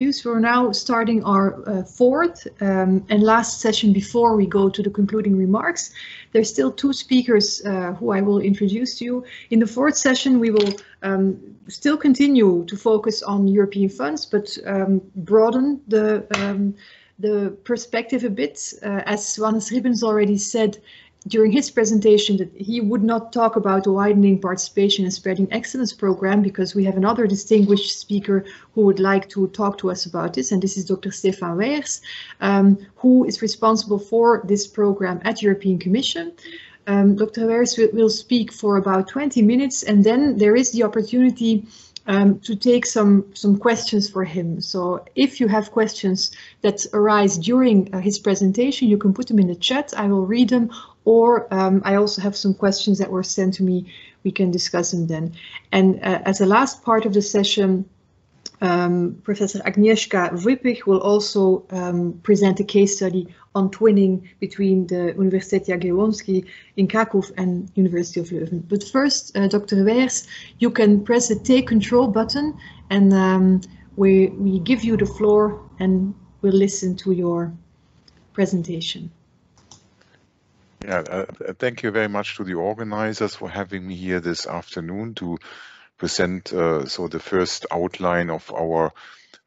We're now starting our fourth and last session before we go to the concluding remarks. There's still two speakers who I will introduce to you. In the fourth session, we will still continue to focus on European funds, but broaden the perspective a bit. As Wannes Ribbens already said during his presentation, that he would not talk about the widening participation and spreading excellence program, because we have another distinguished speaker who would like to talk to us about this, and this is Dr. Stefan Weiers, who is responsible for this program at European Commission. Dr. Weiers will speak for about 20 minutes, and then there is the opportunity to take some questions for him. So if you have questions that arise during his presentation, you can put them in the chat. I will read them, or I also have some questions that were sent to me. We can discuss them then. And as a last part of the session, Professor Agnieszka Wypych will also present a case study on twinning between the Universiteit Jaggiellonian in Kraków and University of Leuven. But first, Dr. Weiers, you can press the take control button, and we give you the floor and we'll listen to your presentation. Yeah, thank you very much to the organizers for having me here this afternoon to present the first outline of our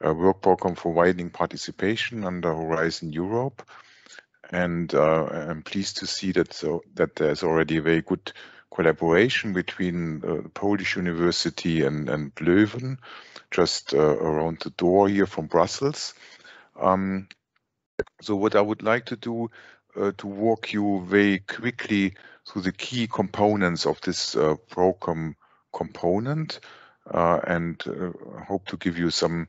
work program for widening participation under Horizon Europe. And I'm pleased to see that there's already a very good collaboration between the Polish University and Leuven, just around the door here from Brussels. So what I would like to do to walk you very quickly through the key components of this program component, and hope to give you some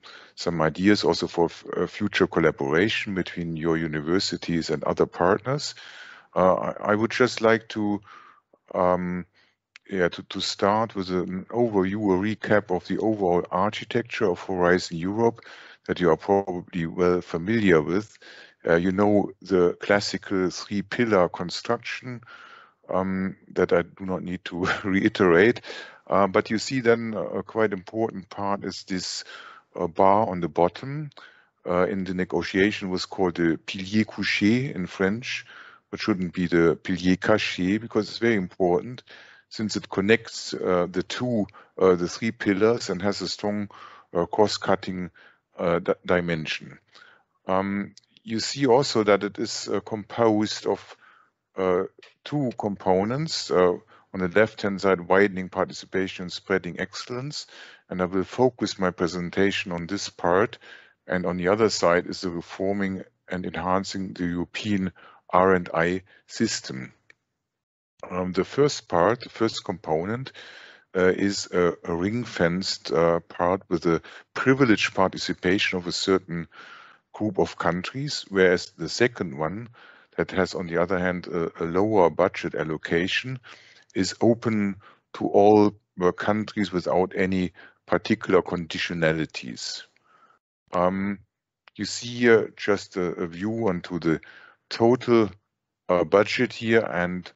ideas also for future collaboration between your universities and other partners. I would just like to start with an overview, a recap of the overall architecture of Horizon Europe that you are probably well familiar with. You know the classical three-pillar construction that I do not need to reiterate. But you see then a quite important part is this bar on the bottom. In the negotiation was called the pilier couché in French, but shouldn't be the pilier caché, because it's very important since it connects the three pillars and has a strong cross-cutting dimension. You see also that it is composed of two components. On the left-hand side, widening participation and spreading excellence, and I will focus my presentation on this part. And on the other side is the reforming and enhancing the European R&I system. The first part, the first component, is a ring-fenced part with a privileged participation of a certain group of countries, whereas the second one, that has on the other hand a lower budget allocation, is open to all countries without any particular conditionalities. You see here just a view onto the total budget here, and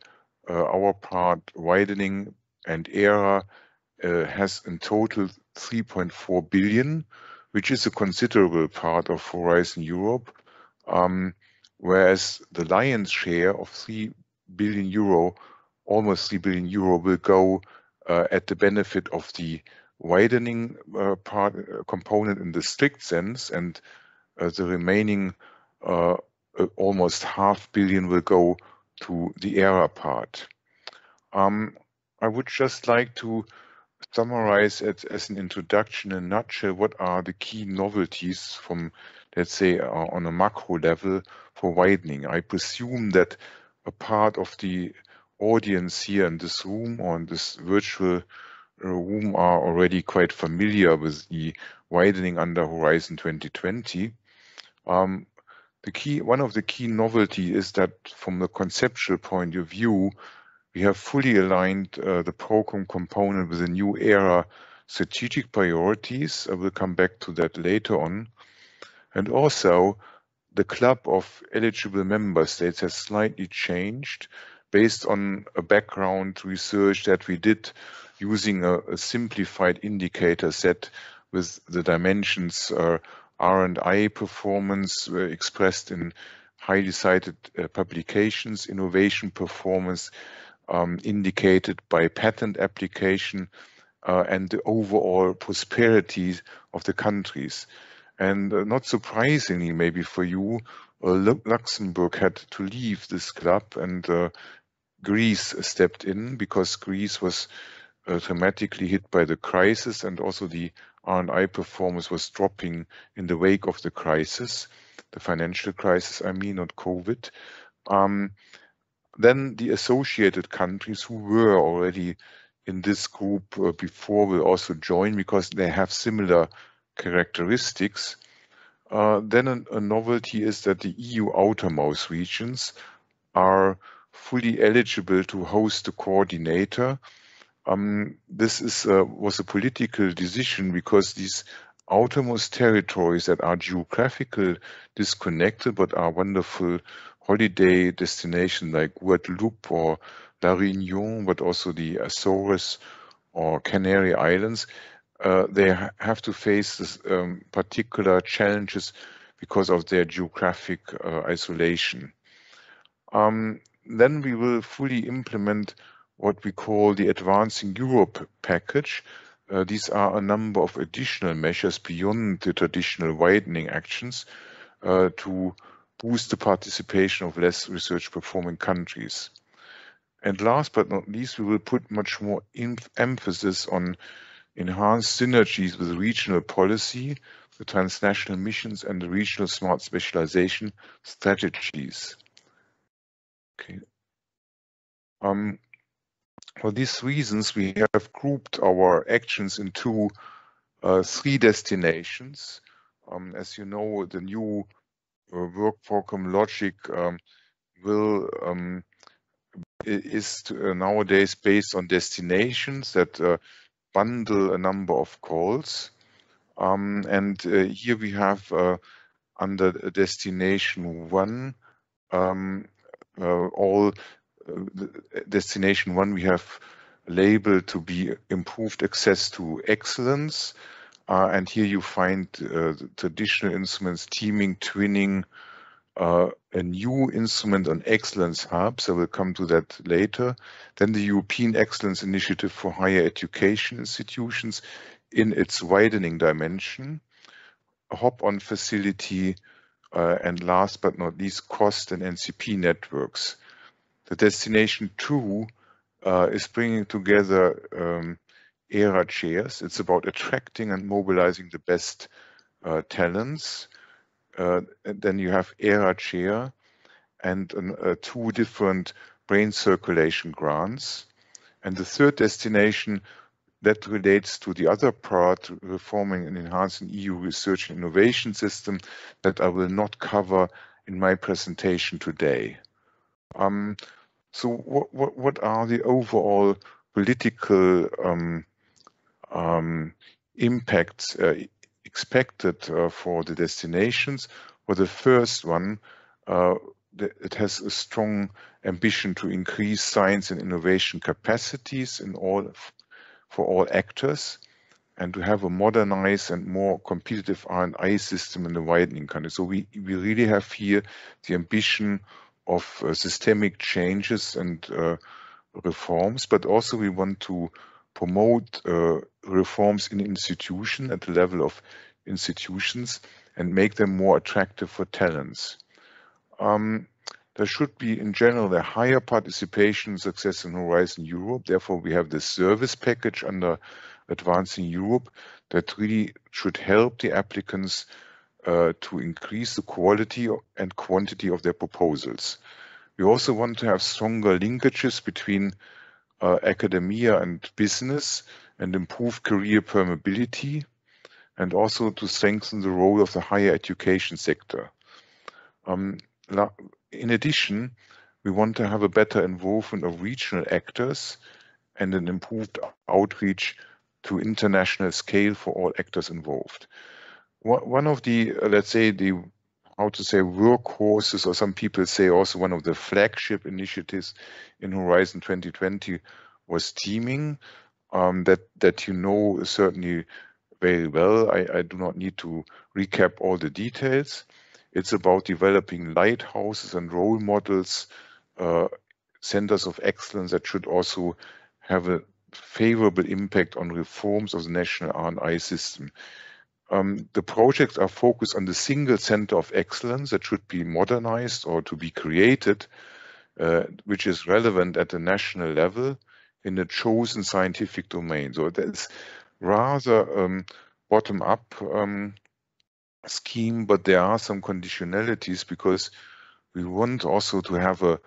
our part, widening and ERA, has in total 3.4 billion, which is a considerable part of Horizon Europe, whereas the lion's share of 3 billion euro, almost 3 billion euro, will go at the benefit of the widening component in the strict sense, and the remaining almost $500 million will go to the ERA part. I would just like to summarize it as an introduction in a nutshell what are the key novelties from, let's say, on a macro level for widening. I presume that a part of the audience here in this room or in this virtual room are already quite familiar with the widening under Horizon 2020. One of the key novelty is that from the conceptual point of view, we have fully aligned the program component with the new ERA strategic priorities. I will come back to that later on. And also, the club of eligible member states has slightly changed based on a background research that we did using a simplified indicator set with the dimensions R&I performance expressed in highly cited publications, innovation performance indicated by patent application, and the overall prosperity of the countries. And not surprisingly, maybe for you, Luxembourg had to leave this club, and Greece stepped in because Greece was dramatically hit by the crisis, and also the R&I performance was dropping in the wake of the crisis, the financial crisis, I mean, not COVID. Then the associated countries who were already in this group before will also join because they have similar characteristics. Then a novelty is that the EU outermost regions are fully eligible to host the coordinator. This was a political decision because these outermost territories that are geographically disconnected but are wonderful holiday destinations like Guadeloupe or La Réunion, but also the Azores or Canary Islands, they have to face this, particular challenges because of their geographic isolation. Then we will fully implement what we call the Advancing Europe package. These are a number of additional measures beyond the traditional widening actions to boost the participation of less research performing countries. And last but not least, we will put much more emphasis on enhanced synergies with regional policy, the transnational missions, and the regional smart specialization strategies. Okay. For these reasons, we have grouped our actions into 3 destinations. As you know, the new work program logic is nowadays based on destinations that bundle a number of calls. And here we have under destination 1 destination 1 we have labeled to be improved access to excellence, and here you find the traditional instruments, teaming, twinning, a new instrument on excellence hubs. I will come to that later. Then the European Excellence Initiative for Higher Education Institutions in its widening dimension, a hop-on facility, and last but not least, cost and NCP networks. The destination 2 is bringing together ERA chairs. It's about attracting and mobilizing the best talents. And then you have ERA chair and 2 different brain circulation grants. And the third destination that relates to the other part, reforming and enhancing EU research and innovation system, that I will not cover in my presentation today. So what are the overall political impacts expected for the destinations? Well, the first one, it has a strong ambition to increase science and innovation capacities for all actors, and to have a modernized and more competitive R&I system in the widening country. So we really have here the ambition of systemic changes and reforms, but also we want to promote reforms in institutions at the level of institutions and make them more attractive for talents. There should be, in general, a higher participation success in Horizon Europe. Therefore, we have this service package under Advancing Europe that really should help the applicants to increase the quality and quantity of their proposals. We also want to have stronger linkages between academia and business and improve career permeability, and also to strengthen the role of the higher education sector. In addition, we want to have a better involvement of regional actors and an improved outreach to international scale for all actors involved. One of the, let's say, workhorses, or some people say also one of the flagship initiatives in Horizon 2020 was teaming, that you know certainly very well. I do not need to recap all the details. It's about developing lighthouses and role models, centers of excellence that should also have a favorable impact on reforms of the national R&I system. The projects are focused on the single center of excellence that should be modernized or to be created, which is relevant at the national level in a chosen scientific domain. So that's rather bottom-up scheme, but there are some conditionalities because we want also to have a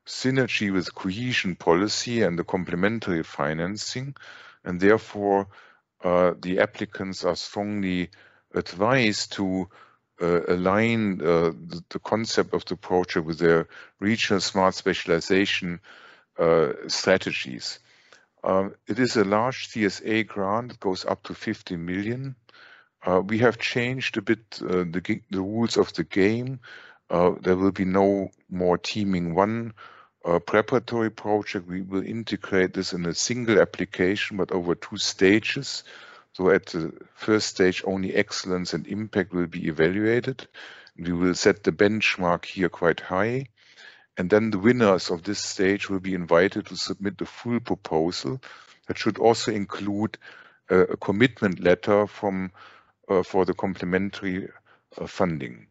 synergy with cohesion policy and the complementary financing, and therefore the applicants are strongly advised to align the concept of the project with their regional smart specialization strategies. It is a large CSA grant. It goes up to 50 million. We have changed a bit the rules of the game. There will be no more teaming one preparatory project. We will integrate this in a single application, but over 2 stages. So at the first stage, only excellence and impact will be evaluated. We will set the benchmark here quite high. And then the winners of this stage will be invited to submit the full proposal. That should also include a commitment letter from for the complementary funding.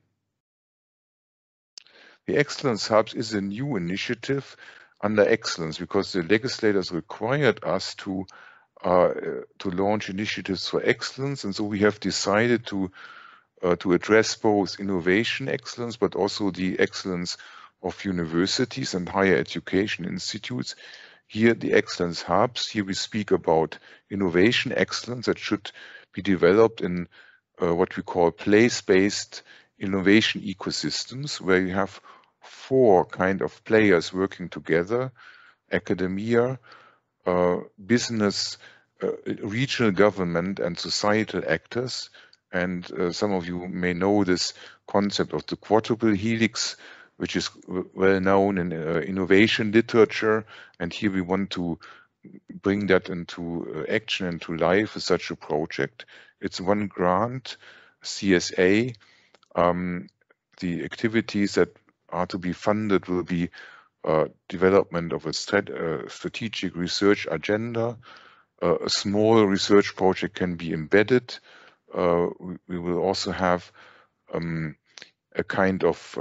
The Excellence Hubs is a new initiative under Excellence because the legislators required us to launch initiatives for excellence, and so we have decided to address both innovation excellence but also the excellence of universities and higher education institutes. Here, the Excellence Hubs. Here we speak about innovation excellence that should be developed in what we call place-based innovation ecosystems, where you have 4 kind of players working together: academia, business, regional government, and societal actors. And some of you may know this concept of the quadruple helix, which is well known in innovation literature. And here we want to bring that into action and to life with such a project. It's 1 grant, CSA. The activities that are to be funded will be development of a strategic research agenda. A small research project can be embedded. We will also have a kind of,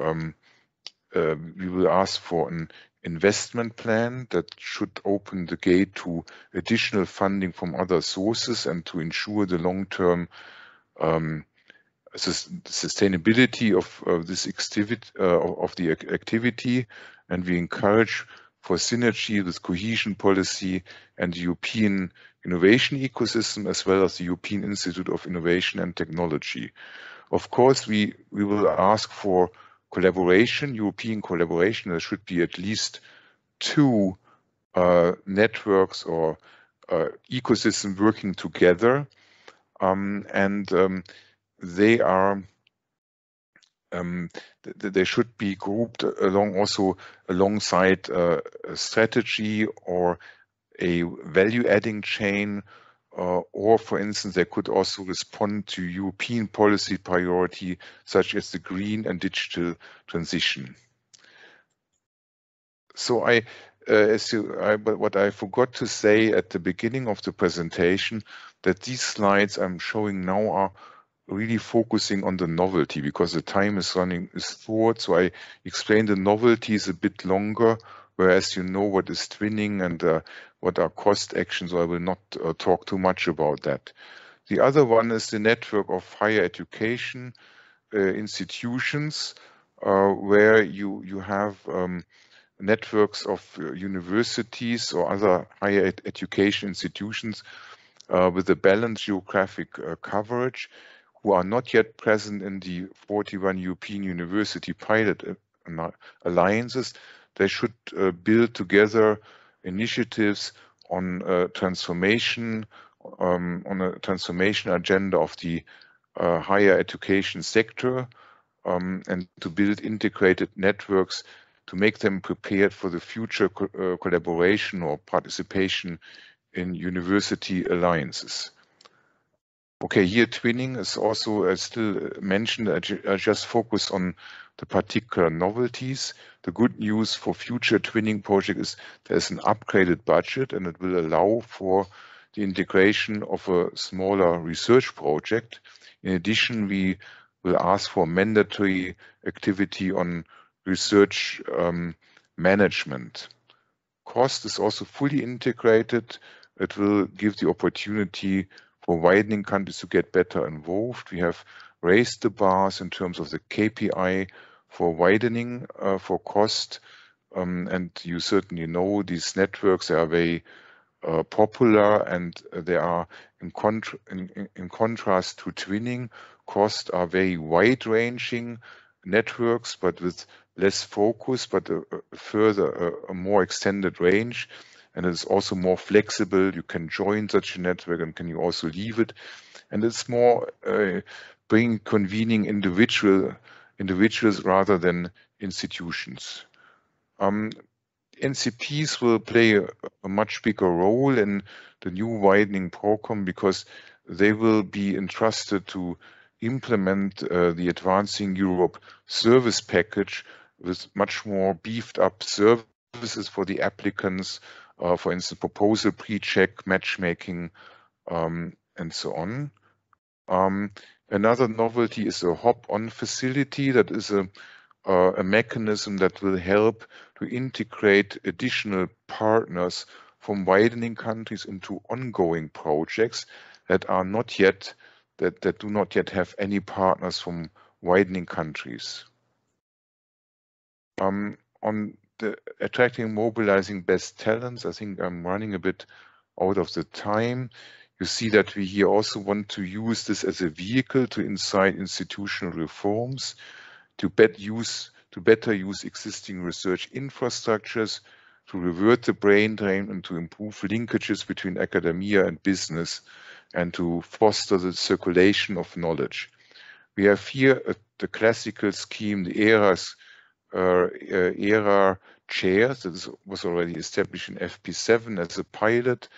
we will ask for an investment plan that should open the gate to additional funding from other sources and to ensure the long-term sustainability of this activity, and we encourage for synergy with cohesion policy and the European innovation ecosystem, as well as the European Institute of Innovation and Technology. Of course, we will ask for collaboration, European collaboration. There should be at least 2 networks or ecosystems working together, they are they should be grouped along also alongside a strategy or a value-adding chain, or for instance, they could also respond to European policy priority, such as the green and digital transition. So what I forgot to say at the beginning of the presentation, that these slides I'm showing now are really focusing on the novelty, because the time is short. So I explained the novelties a bit longer, whereas you know what is twinning and what are cost actions, so I will not talk too much about that. The other one is the network of higher education institutions, where you have networks of universities or other higher education institutions with a balanced geographic coverage, who are not yet present in the 41 European university pilot alliances. They should build together initiatives on transformation, on a transformation agenda of the higher education sector, and to build integrated networks to make them prepared for the future collaboration or participation in university alliances. Okay, here twinning is also still mentioned. I just focus on the particular novelties. The good news for future twinning project is there's an upgraded budget, and it will allow for the integration of a smaller research project. In addition, we will ask for mandatory activity on research management. Cost is also fully integrated. It will give the opportunity for widening countries to get better involved. We have raised the bars in terms of the KPI for widening for cost. And you certainly know these networks are very popular, and they are in contrast to twinning. Costs are very wide-ranging networks, but with less focus, but a more extended range. And it's also more flexible. You can join such a network and can you also leave it. And it's more convening individuals rather than institutions. NCPs will play a much bigger role in the new widening program because they will be entrusted to implement the Advancing Europe service package with much more beefed up services for the applicants, for instance, proposal pre-check, matchmaking, and so on. Another novelty is a hop-on facility that is a mechanism that will help to integrate additional partners from widening countries into ongoing projects that are not yet that do not yet have any partners from widening countries. On the attracting, mobilizing best talents, I think I'm running a bit out of the time. You see that we here also want to use this as a vehicle to incite institutional reforms, to better use existing research infrastructures, to revert the brain drain, and to improve linkages between academia and business, and to foster the circulation of knowledge. We have here the classical scheme, the ERA chairs, that was already established in FP7 as a pilot.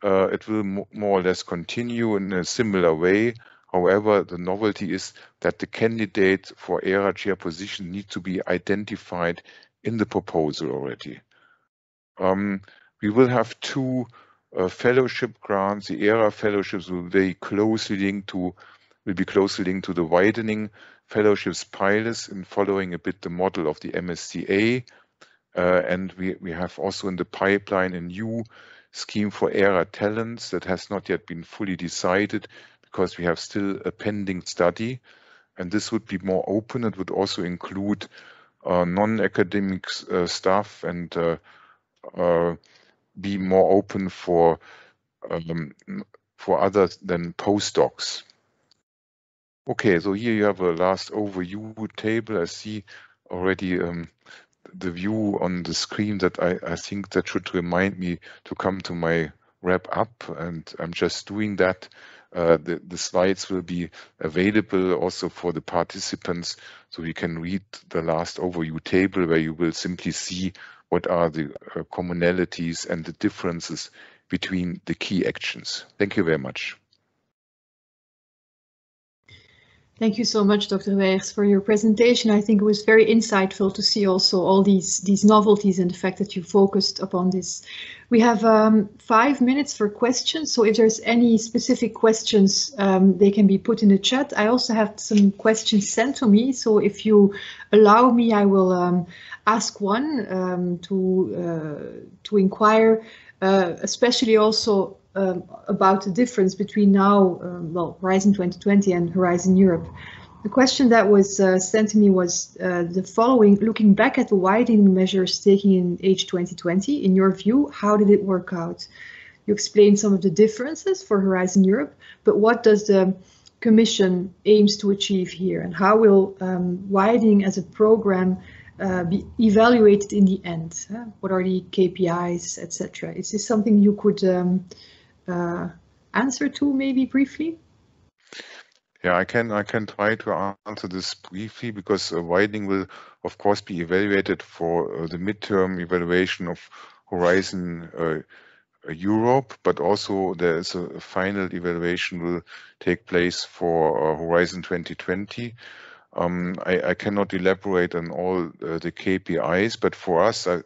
It will more or less continue in a similar way. However, the novelty is that the candidate for ERA chair position need to be identified in the proposal already. We will have two fellowship grants. The ERA fellowships will be closely linked to the widening fellowships pilots and following a bit the model of the MSCA. And we have also in the pipeline a new scheme for ERA talents that has not yet been fully decided because we have still a pending study, and this would be more open. It would also include non-academic staff and be more open for other than postdocs. Okay, so here you have a last overview table. I see already the view on the screen that I think that should remind me to come to my wrap up, and I'm just doing that. The slides will be available also for the participants, so we can read the last overview table where you will simply see what are the commonalities and the differences between the key actions. Thank you very much. Thank you so much, Dr. Weiers, for your presentation. I think it was very insightful to see also all these novelties and the fact that you focused upon this. We have 5 minutes for questions, so if there's any specific questions, they can be put in the chat. I also have some questions sent to me, so if you allow me, I will ask one to inquire, especially also about the difference between now, Horizon 2020 and Horizon Europe. The question that was sent to me was the following: looking back at the widening measures taken in H2020, in your view, how did it work out? You explained some of the differences for Horizon Europe, but what does the Commission aims to achieve here, and how will widening as a program be evaluated in the end? What are the KPIs, etc.? Is this something you could answer to maybe briefly? Yeah, I can try to answer this briefly, because widening will of course be evaluated for the midterm evaluation of Horizon Europe, but also there is a final evaluation will take place for Horizon 2020. I cannot elaborate on all the KPIs, but for us, I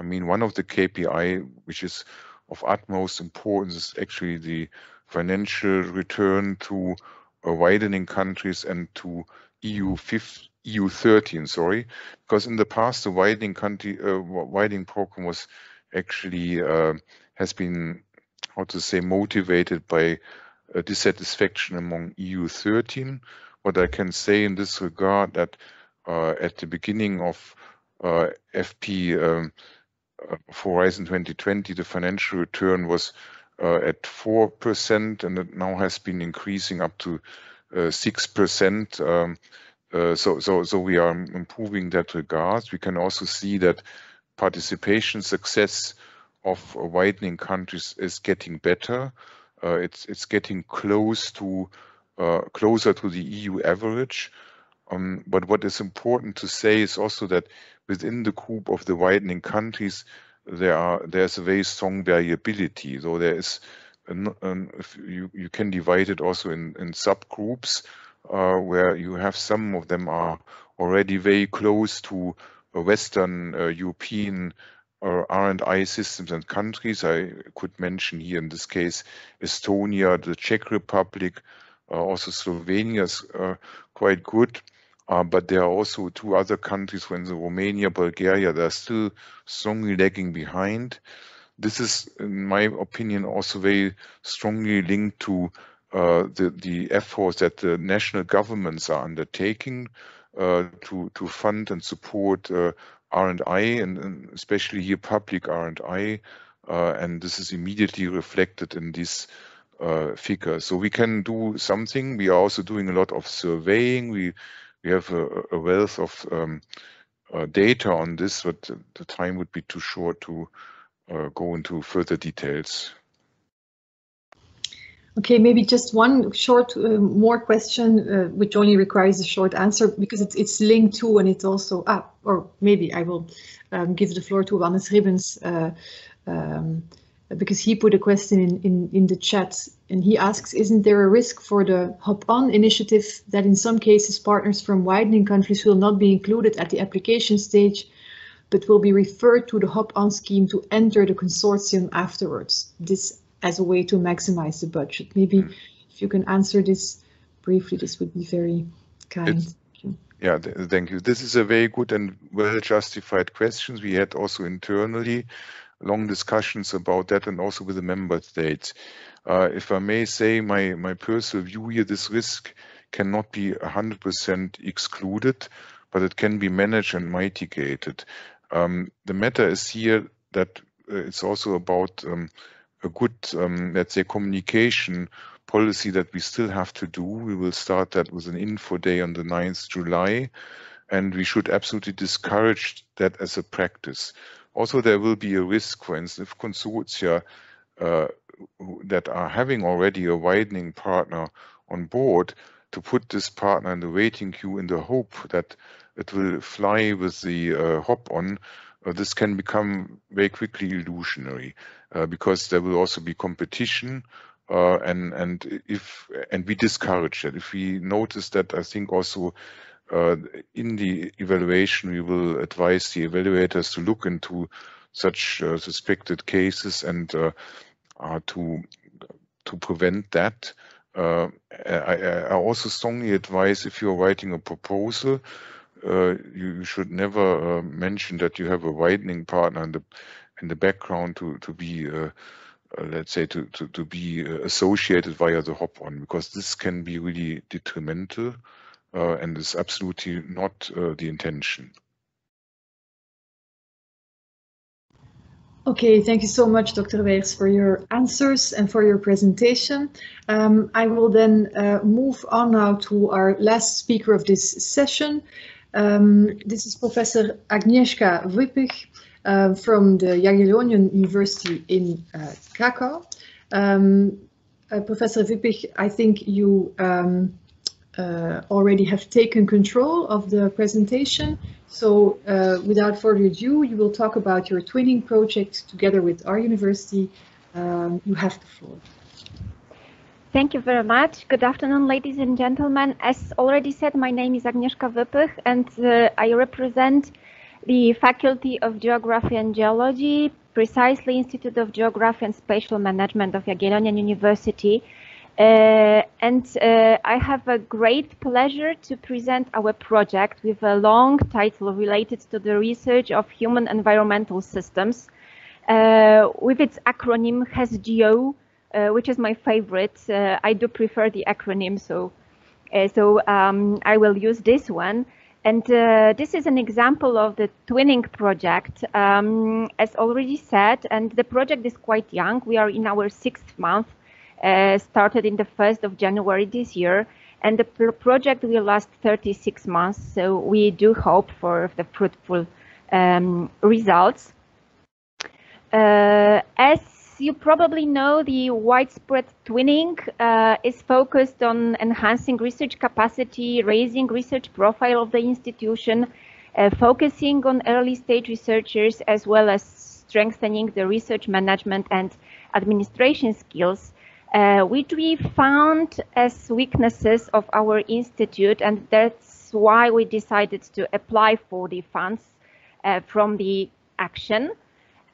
mean, one of the KPI which is of utmost importance is actually the financial return to widening countries and to EU 13, sorry, because in the past the widening program was actually has been, how to say, motivated by dissatisfaction among EU 13. What I can say in this regard that at the beginning of FP for Horizon 2020, the financial return was at 4%, and it now has been increasing up to 6%. So we are improving that regard. We can also see that participation success of widening countries is getting better. It's getting closer to the EU average. But what is important to say is also that within the group of the widening countries, there's a very strong variability. So there is, you can divide it also in subgroups where you have some of them are already very close to Western European R&I systems and countries. I could mention here in this case Estonia, the Czech Republic, also Slovenia is quite good. But there are also two other countries, for instance, Romania, Bulgaria, they are still strongly lagging behind. This is, in my opinion, also very strongly linked to the efforts that the national governments are undertaking to fund and support R&I, and especially here public R&I, and this is immediately reflected in this figure. So we can do something. We are also doing a lot of surveying. We have a wealth of data on this, but the time would be too short to go into further details. Okay, maybe just one short more question, which only requires a short answer because it's linked to, and it's also or maybe I will give the floor to Wannes Ribbens because he put a question in the chat, and he asks, isn't there a risk for the Hop-On initiative that in some cases partners from widening countries will not be included at the application stage, but will be referred to the Hop-On scheme to enter the consortium afterwards? This as a way to maximize the budget. Maybe if you can answer this briefly, this would be very kind. Yeah, thank you. This is a very good and well justified question. We had also internally long discussions about that and also with the member states. If I may say my personal view here, this risk cannot be 100% excluded, but it can be managed and mitigated. The matter is here that it's also about a good, let's say, communication policy that we still have to do. We will start that with an info day on the 9th July, and we should absolutely discourage that as a practice. Also, there will be a risk, for instance, if consortia that are having already a widening partner on board, to put this partner in the waiting queue in the hope that it will fly with the hop-on. This can become very quickly illusionary because there will also be competition, and we discourage that. If we notice that, I think also in the evaluation we will advise the evaluators to look into such suspected cases and to prevent that. I also strongly advise, if you're writing a proposal, you should never mention that you have a widening partner in the background to be let's say to be associated via the hop-on, because this can be really detrimental and is absolutely not the intention. Okay, thank you so much, Dr. Weiers, for your answers and for your presentation. I will then move on now to our last speaker of this session. This is Professor Agnieszka Wypych from the Jaggiellonian University in Kraków. Professor Wypych, I think you already have taken control of the presentation. So without further ado, you will talk about your twinning project together with our university. You have the floor. Thank you very much. Good afternoon, ladies and gentlemen. As already said, my name is Agnieszka Wypych, and I represent the Faculty of Geography and Geology, precisely Institute of Geography and Spatial Management of Jaggiellonian University. I have a great pleasure to present our project with a long title related to the research of human environmental systems, with its acronym HESGEO, which is my favorite. I do prefer the acronym, so I will use this one. And this is an example of the twinning project, as already said, and the project is quite young. We are in our 6th month, started in the 1st of January this year, and the project will last 36 months, so we do hope for the fruitful results. As you probably know, the widespread twinning is focused on enhancing research capacity, raising research profile of the institution, focusing on early stage researchers, as well as strengthening the research management and administration skills, which we found as weaknesses of our institute, and that's why we decided to apply for the funds from the action.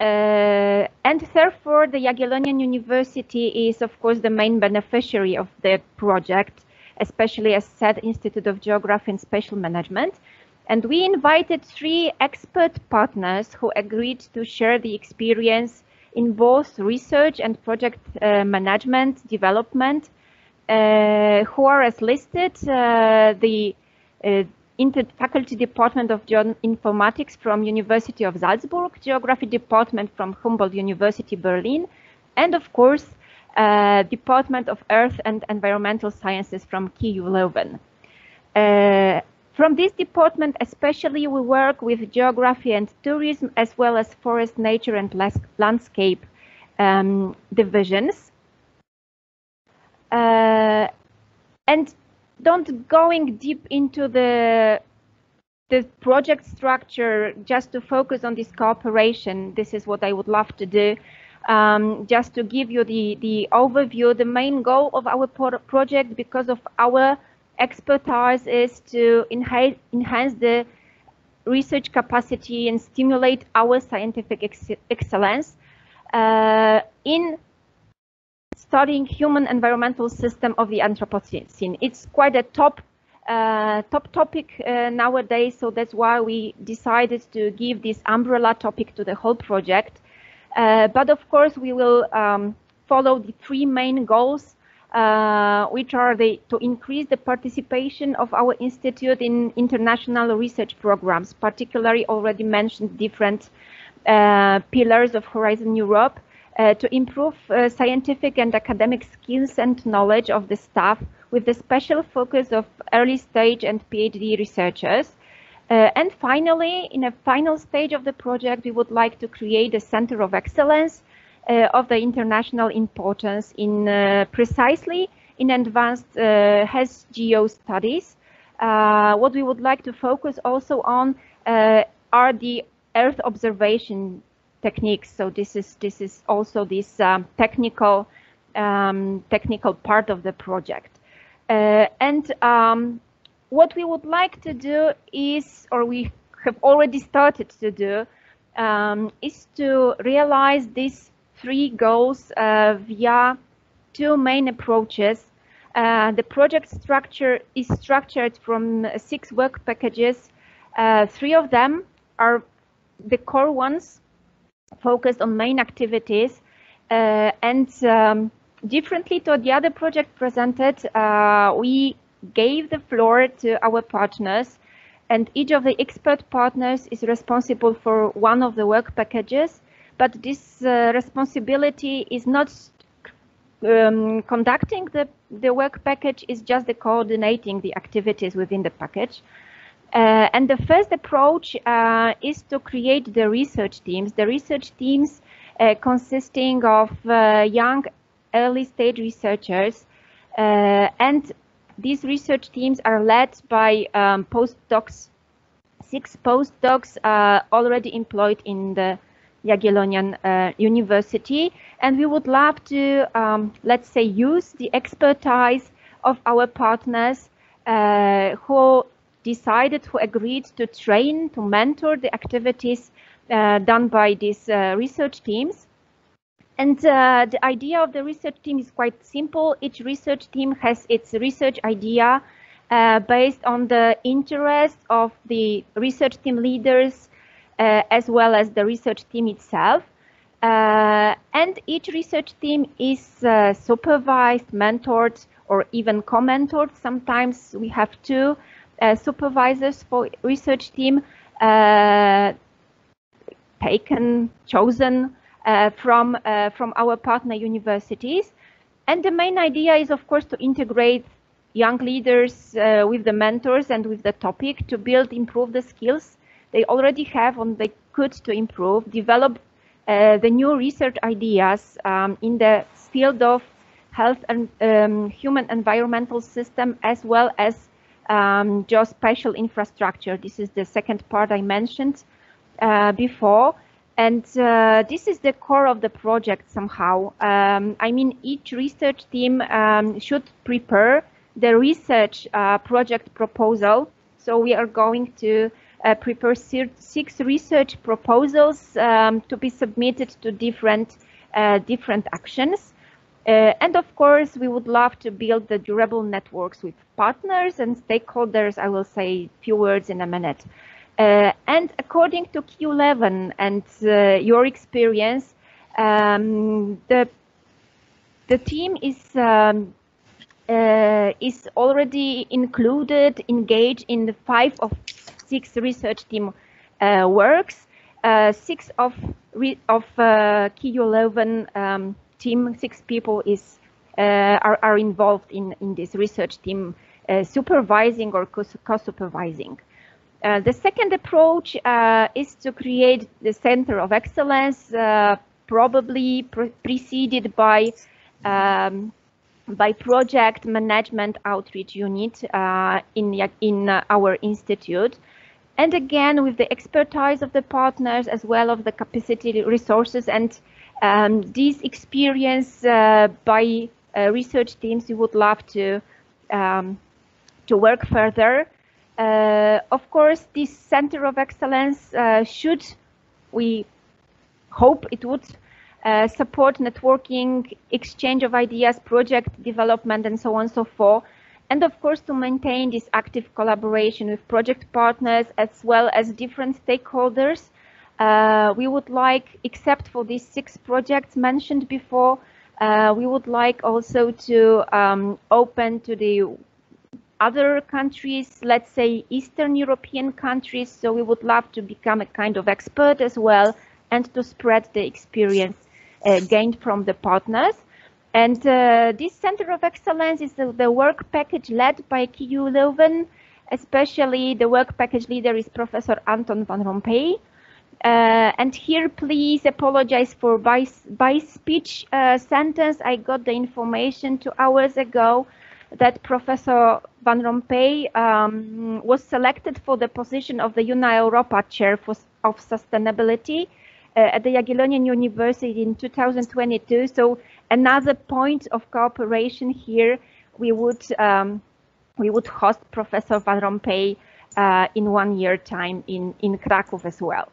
And therefore, the Jaggiellonian University is, of course, the main beneficiary of the project, especially as said, Institute of Geography and Spatial Management. And we invited 3 expert partners who agreed to share the experience in both research and project management development, who are as listed, the Faculty Department of Geoinformatics from University of Salzburg, Geography Department from Humboldt University Berlin, and of course, Department of Earth and Environmental Sciences from KU Leuven. From this department especially, we work with geography and tourism, as well as forest, nature and landscape divisions. And don't going deep into the project structure, just to focus on this cooperation. This is what I would love to do. Just to give you the overview, the main goal of our project, because of our expertise, is to enhance the research capacity and stimulate our scientific excellence in studying human environmental system of the Anthropocene. It's quite a top topic nowadays, so that's why we decided to give this umbrella topic to the whole project. But of course, we will follow the 3 main goals, which are to increase the participation of our institute in international research programs, particularly already mentioned different pillars of Horizon Europe, to improve scientific and academic skills and knowledge of the staff, with the special focus of early stage and PhD researchers. And finally, in a final stage of the project, we would like to create a center of excellence of the international importance in precisely in advanced HESGEO studies. What we would like to focus also on are the Earth observation techniques. So this is also this technical part of the project. What we would like to do is, or we have already started to do, is to realize these 3 goals via 2 main approaches. The project structure is structured from 6 work packages. 3 of them are the core ones, focused on main activities, and differently to the other project presented, we gave the floor to our partners, and each of the expert partners is responsible for one of the work packages, but this responsibility is not conducting the work package, is just the coordinating the activities within the package. And the first approach is to create the research teams. The research teams consisting of young early stage researchers and These research teams are led by postdocs, 6 postdocs already employed in the Jaggiellonian University, and we would love to, let's say, use the expertise of our partners who decided, who agreed to train, to mentor the activities done by these research teams. And the idea of the research team is quite simple. Each research team has its research idea based on the interest of the research team leaders as well as the research team itself. And each research team is supervised, mentored, or even co-mentored. Sometimes we have 2 supervisors for research team chosen from our partner universities. And the main idea is, of course, to integrate young leaders with the mentors and with the topic to improve the skills they already have and they could to improve, develop the new research ideas in the field of health and human environmental system, as well as geospatial infrastructure. This is the second part I mentioned before. And this is the core of the project somehow. I mean, each research team should prepare the research project proposal. So we are going to prepare 6 research proposals to be submitted to different actions. And of course, we would love to build the durable networks with partners and stakeholders. I will say a few words in a minute. And according to Q11 and your experience, the team is already engaged in the 5 of 6 research team works. 6 of Leuven team, 6 people are involved in this research team, supervising or co-supervising. The second approach is to create the center of excellence, probably preceded by project management outreach unit in our institute. And again, with the expertise of the partners as well of the capacity resources and this experience by research teams, we would love to work further. Of course, this center of excellence we hope it would support networking, exchange of ideas, project development, and so on and so forth. And of course, to maintain this active collaboration with project partners as well as different stakeholders. We would like, except for these 6 projects mentioned before, we would like also to open to the other countries, let's say Eastern European countries. So we would love to become a kind of expert as well and to spread the experience gained from the partners. And this Center of Excellence is the work package led by KU Leuven. Especially the work package leader is Professor Anton van Rompaey. And here, please apologize for by speech sentence. I got the information 2 hours ago that Professor van Rompaey was selected for the position of the Una Europa Chair of Sustainability at the Jaggiellonian University in 2022. So another point of cooperation here, we would host Professor van Rompaey in 1 year time in Kraków as well.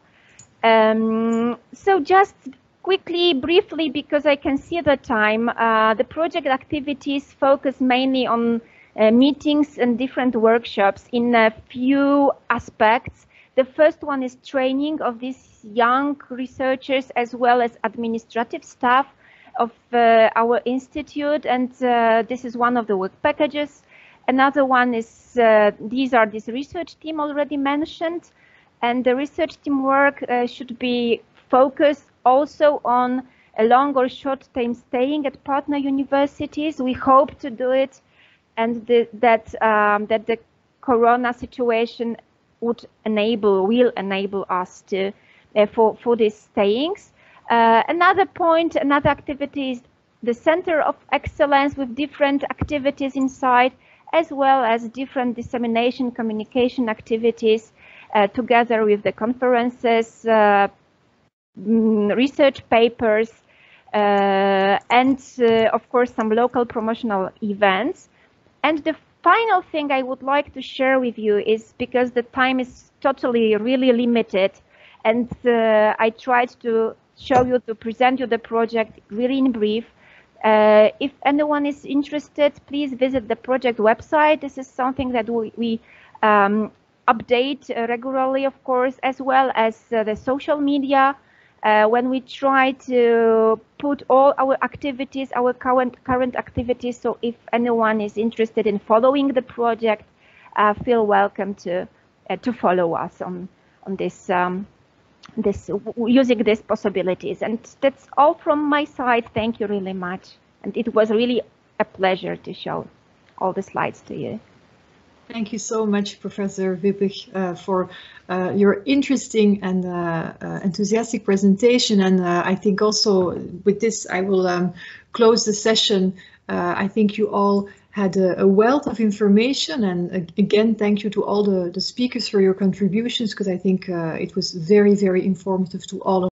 So just quickly, briefly, because I can see the time, the project activities focus mainly on meetings and different workshops in a few aspects. The first one is training of these young researchers as well as administrative staff of our institute, and this is one of the work packages. Another one is these research team already mentioned, and the research team work should be focused also on a long or short time staying at partner universities. We hope to do it, and that the Corona situation will enable us to for these stayings. Another point, another activity is the Center of Excellence with different activities inside, as well as different dissemination communication activities together with the conferences, research papers, and of course some local promotional events. And the final thing I would like to share with you is, because the time is totally really limited, and I tried to show you, to present you the project really in brief. If anyone is interested, please visit the project website. This is something that we update regularly, of course, as well as the social media, when we try to put all our activities, our current activities. So if anyone is interested in following the project, feel welcome to follow us on this. Using these possibilities. And that's all from my side. Thank you really much. And it was really a pleasure to show all the slides to you. Thank you so much, Professor Wypych, for your interesting and enthusiastic presentation. And I think also with this, I will close the session. I think you all had a wealth of information, and again, thank you to all the speakers for your contributions, because I think it was very, very informative to all of